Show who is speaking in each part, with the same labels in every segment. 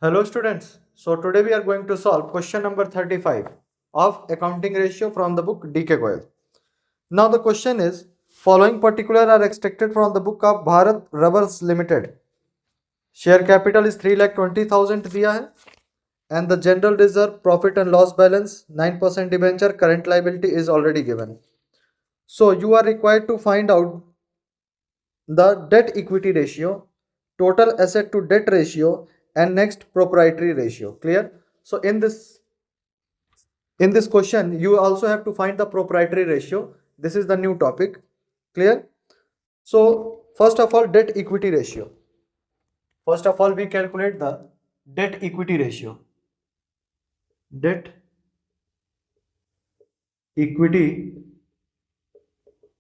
Speaker 1: Hello students. So today we are going to solve question number 35 of accounting ratio from the book DK Goyal. Now the question is, following particular are extracted from the book of Bharat Rubbers Limited. Share capital is 3,20,000 दिया है and the general reserve profit and loss balance 9% debenture current liability is already given. So you are required to find out the debt equity ratio, total asset to debt ratio, and next proprietary ratio. Clear? So in this question you also have to find the proprietary ratio. This is the new topic. Clear? So first of all, debt equity ratio. First of all, we calculate the debt equity ratio. Debt equity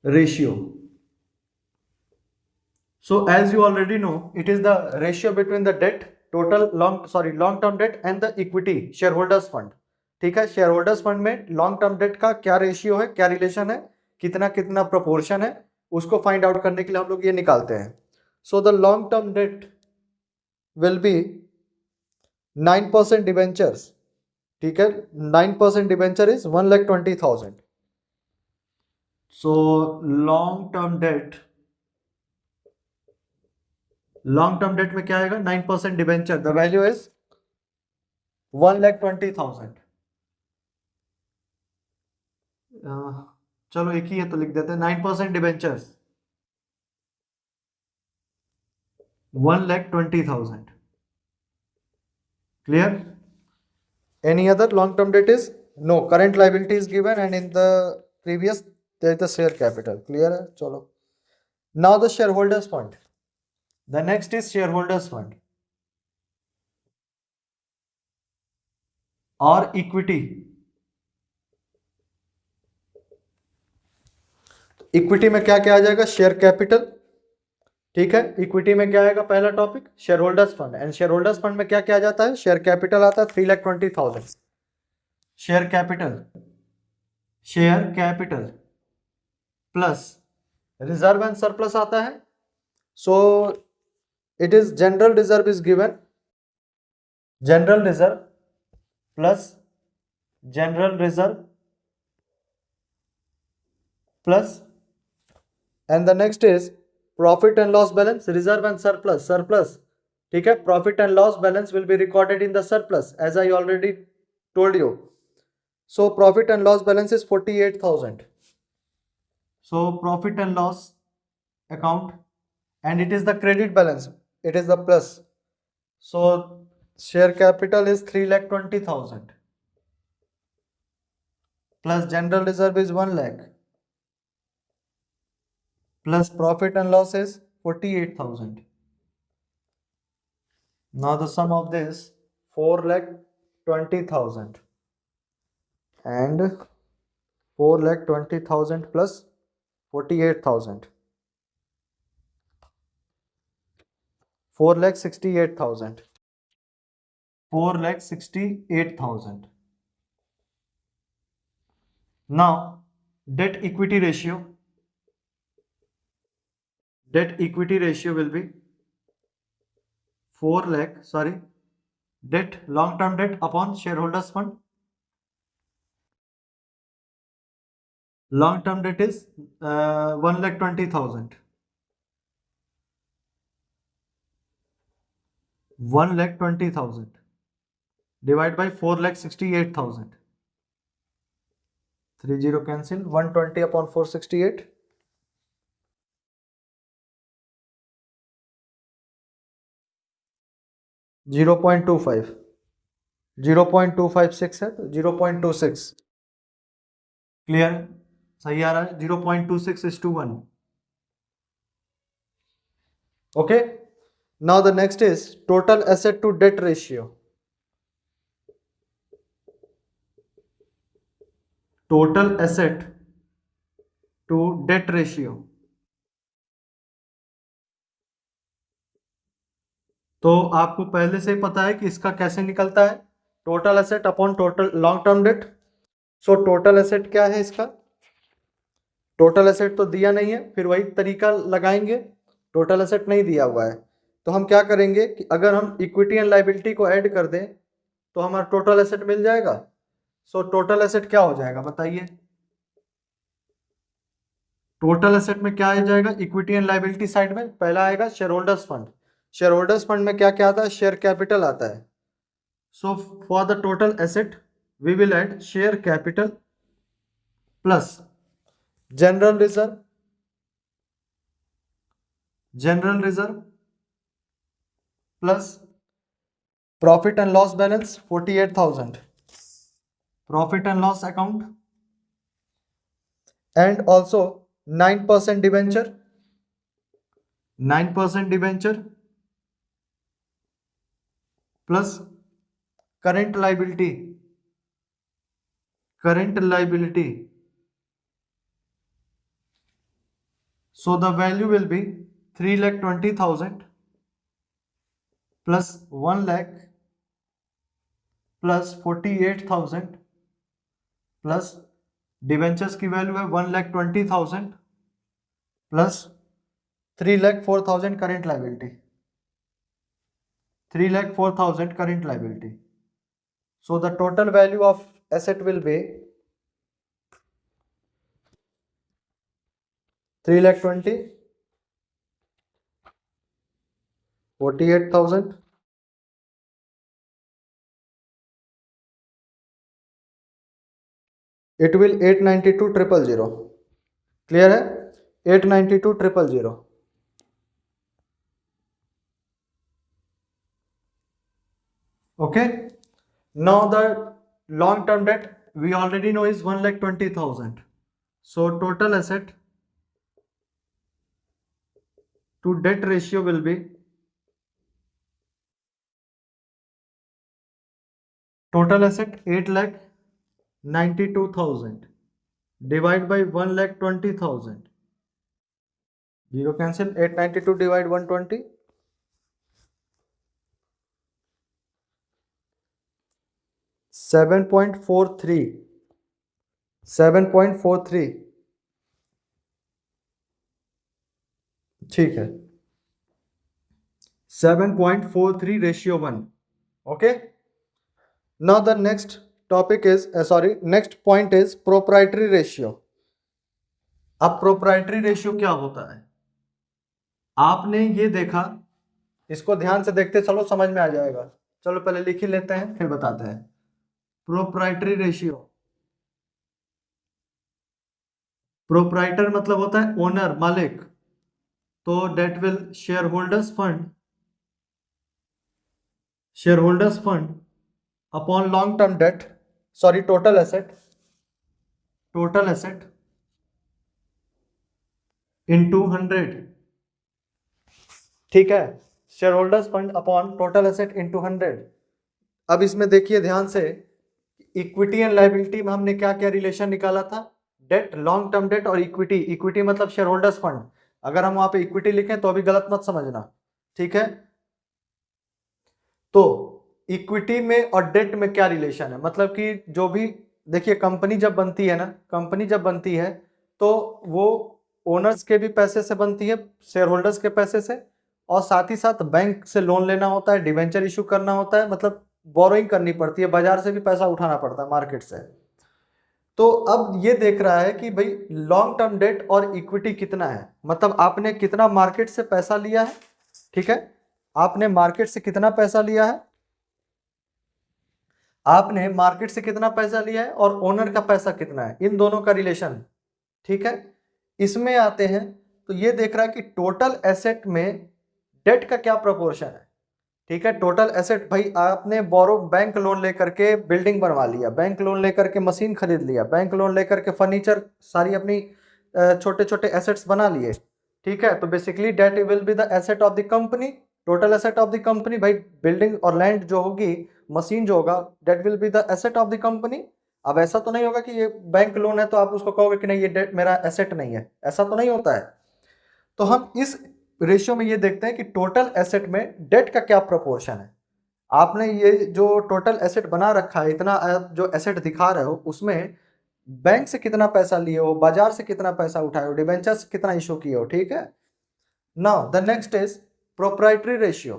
Speaker 1: ratio. So as you already know, it is the ratio between the debt long term debt and the equity shareholders fund. ठीक है, shareholders fund में long term date का क्या ratio है, क्या relation है, कितना कितना प्रोपोर्शन है, उसको फाइंड आउट करने के लिए हम लोग ये निकालते हैं. So the long term date will B 9% debentures. ठीक है, 9% debenture is 1,20,000. So long term date में क्या आएगा, 9% डिवेंचर, द वैल्यू इज 1,20,000. चलो एक ही है तो लिख देते हैं 9% debentures 1,20,000. Clear? Any other long term debt is no. Current liability is given and in the previous there is the share capital. Clear है? चलो now the shareholders fund. The next is shareholders fund और equity. Equity में क्या क्या आ जाएगा, share capital. ठीक है, equity में क्या आएगा, पहला topic share holders fund. And share holders fund में क्या क्या आ जाता है, शेयर कैपिटल आता है 3,20,000. Share capital plus reserve and surplus आता है. So it is general reserve is given, general reserve plus general reserve plus and the next is profit and loss balance, reserve and surplus. ठीक है, profit and loss balance will be recorded in the surplus as I already told you. So profit and loss balance is 48,000. So profit and loss account, and it is the credit balance, it is the plus. So share capital is 3,20,000 plus general reserve is 1 lakh plus profit and loss is 48,000. Now the sum of this 4,20,000 and 4,20,000 plus 48,000, 4,68,000. 4,68,000. Now debt equity ratio will be 4 lakh, debt, long term debt upon shareholders fund. Long term debt is 1,20,000. 1,20,000 divided by 4,68,000. 30 cancel, 120 upon 468. 0.25, 0.256 है तो 0.26. Clear? सही आ रहा है, 0.26:1. Okay. Now the next is total asset to debt ratio. Total asset to debt ratio. तो आपको पहले से ही पता है कि इसका कैसे निकलता है, total asset upon total long term date. So total asset क्या है इसका, टोटल एसेट तो दिया नहीं है, फिर वही तरीका लगाएंगे. टोटल एसेट नहीं दिया हुआ है तो हम क्या करेंगे कि अगर हम इक्विटी एंड लाइबिलिटी को ऐड कर दें तो हमारा टोटल एसेट मिल जाएगा। सो टोटल एसेट क्या हो जाएगा बताइए? टोटल एसेट में क्या आ जाएगा? इक्विटी एंड लाइबिलिटी साइड में पहला आएगा shareholders fund. Shareholders fund में क्या क्या आता है? शेयर कैपिटल आता है। So for the total asset we will add share capital plus general reserve plus profit and loss balance 48,000, profit and loss account, and also 9% debenture, 9% debenture plus current liability, so the value will be 3,20,000 plus 1 lakh plus 48,000 plus debentures की value है 1,20,000 plus 3,04,000 current liability, 3,04,000 current liability. So the total value of asset will be 3,20,000, 48,000 it will 892,000। Clear है? 892,000। okay, now the long term debt we already know is 1,20,000, so total asset to debt ratio will be total asset 8,92,000 divide by 1,20,000, zero cancel, 892 divide 120, 7.43, ठीक है, 7.43 ratio 1। Okay, now the next topic is next point is proprietary ratio. अब proprietary ratio क्या होता है? आपने ये देखा, इसको ध्यान से देखते चलो समझ में आ जाएगा। चलो पहले लिख ही लेते हैं फिर बताते हैं। प्रोप्राइटरी रेशियो, प्रोप्राइटर मतलब होता है ओनर, मालिक, तो debt will shareholders fund upon long term debt, total asset into 100, ठीक है, shareholders fund upon total asset into 100। अब इसमें देखिए ध्यान से, इक्विटी एंड लायबिलिटी में हमने क्या क्या रिलेशन निकाला था? डेट, लॉन्ग टर्म डेट और इक्विटी। इक्विटी मतलब शेयर होल्डर्स फंड, अगर हम वहां पे इक्विटी लिखें तो अभी गलत मत समझना, ठीक है। तो इक्विटी में और डेट में क्या रिलेशन है? मतलब कि जो भी देखिए कंपनी जब बनती है तो वो ओनर्स के भी पैसे से बनती है, शेयर होल्डर्स के पैसे से, और साथ ही साथ बैंक से लोन लेना होता है, डिवेंचर इशू करना होता है, मतलब बोरोइंग करनी पड़ती है, बाजार से भी पैसा उठाना पड़ता है, मार्केट से। तो अब ये देख रहा है कि भाई लॉन्ग टर्म डेट और इक्विटी कितना है, मतलब आपने कितना मार्केट से पैसा लिया है, ठीक है, आपने मार्केट से कितना पैसा लिया है, आपने मार्केट से कितना पैसा लिया है और ओनर का पैसा कितना है, इन दोनों का रिलेशन, ठीक है। इसमें आते हैं तो ये देख रहा है कि टोटल एसेट में डेट का क्या प्रोपोर्शन है, ठीक है। टोटल एसेट, भाई आपने बैंक लोन लेकर के बिल्डिंग बनवा लिया, बैंक लोन लेकर के मशीन खरीद लिया, बैंक लोन लेकर के फर्नीचर सारी अपनी छोटे छोटे एसेट्स बना लिए, ठीक है। तो basically debt will be the asset of the company, total asset of the company. भाई बिल्डिंग और लैंड जो होगी, मशीन जो होगा, debt will be the asset of the company. अब ऐसा तो नहीं होगा कि ये बैंक लोन है तो आप उसको कहोगे कि नहीं ये डेट मेरा एसेट नहीं है, ऐसा तो नहीं होता है। तो हम इस रेशियो में ये देखते हैं कि टोटल एसेट में डेट का क्या प्रोपोर्शन है। आपने ये जो टोटल एसेट बना रखा है, इतना जो एसेट दिखा रहे हो, उसमें बैंक से कितना पैसा लिए हो, बाजार से कितना पैसा उठाए हो, डिबेंचर से कितना इशू किए हो, ठीक है। Now the next is proprietary ratio,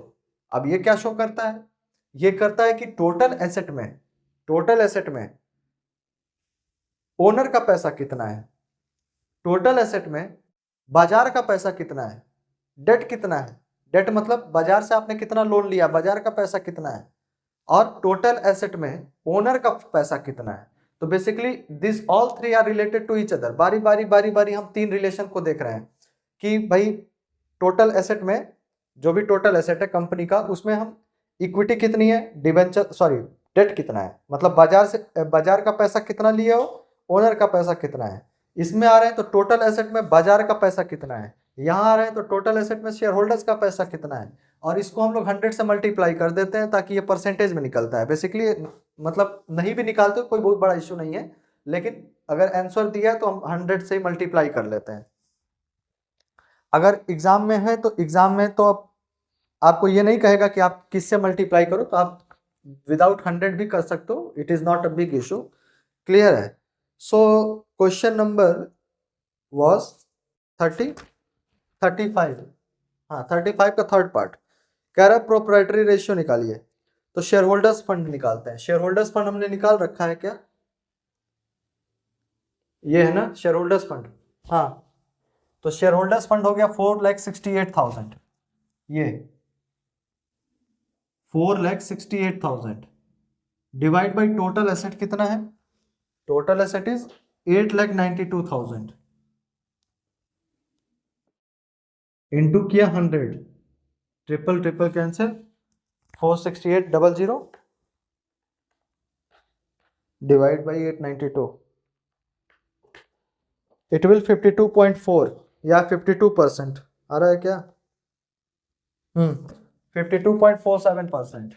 Speaker 1: अब ये क्या शो करता है, ये करता है कि टोटल एसेट में ओनर का पैसा कितना है, टोटल एसेट में बाजार का पैसा कितना है, डेट कितना है, डेट मतलब बाजार से आपने कितना लोन लिया, बाजार का पैसा कितना है, और टोटल एसेट में ओनर का पैसा कितना है। तो basically this all three are related to each other. बारी बारी हम तीन रिलेशन को देख रहे हैं कि भाई टोटल एसेट में, जो भी टोटल एसेट है कंपनी का, उसमें हम इक्विटी कितनी है, डेट कितना है, मतलब बाजार का पैसा कितना लिए हो, ओनर का पैसा कितना है। इसमें आ रहे हैं तो टोटल एसेट में बाजार का पैसा कितना है, यहाँ आ रहे हैं तो टोटल एसेट में शेयर होल्डर्स का पैसा कितना है, और इसको हम लोग 100 से मल्टीप्लाई कर देते हैं ताकि ये परसेंटेज में निकलता है। बेसिकली मतलब नहीं भी निकालते कोई बहुत बड़ा इशू नहीं है, लेकिन अगर आंसर दिया है तो हम 100 से मल्टीप्लाई कर लेते हैं। अगर एग्जाम में है तो एग्जाम में तो आपको ये नहीं कहेगा कि आप किससे मल्टीप्लाई करो, तो आप विदाउट 100 भी कर सकते हो, it is not a big issue. Clear है? So question number was 35। हाँ 35 का थर्ड पार्ट कह रहा है प्रोप्राइटरी रेशियो निकालिए। तो शेयर होल्डर्स फंड निकालते हैं। शेयर होल्डर्स फंड हमने निकाल रखा है क्या, ये है ना शेयर होल्डर्स फंड। हाँ तो शेयर होल्डर्स फंड हो गया 4,68,000, ये 4,68,000 डिवाइड बाई टोटल एसेट कितना है, टोटल एसेट इज 8,92,000 इंटू किया 100, triple cancel, 468,000 divide by 892, it will 52.4 या 52% आ रहा है क्या, 52.47%।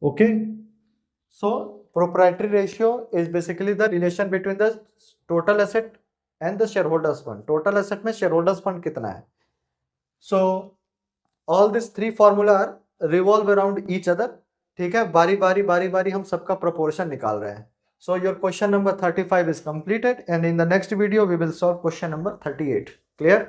Speaker 1: okay, so proprietary ratio is basically the relation between the total asset and the shareholders fund। total asset में shareholders fund कितना है। so all these three formula revolve around each other। ठीक है, बारी हम सबका proportion निकाल रहे हैं। so your question number 35 is completed and in the next video we will solve question number 38। clear?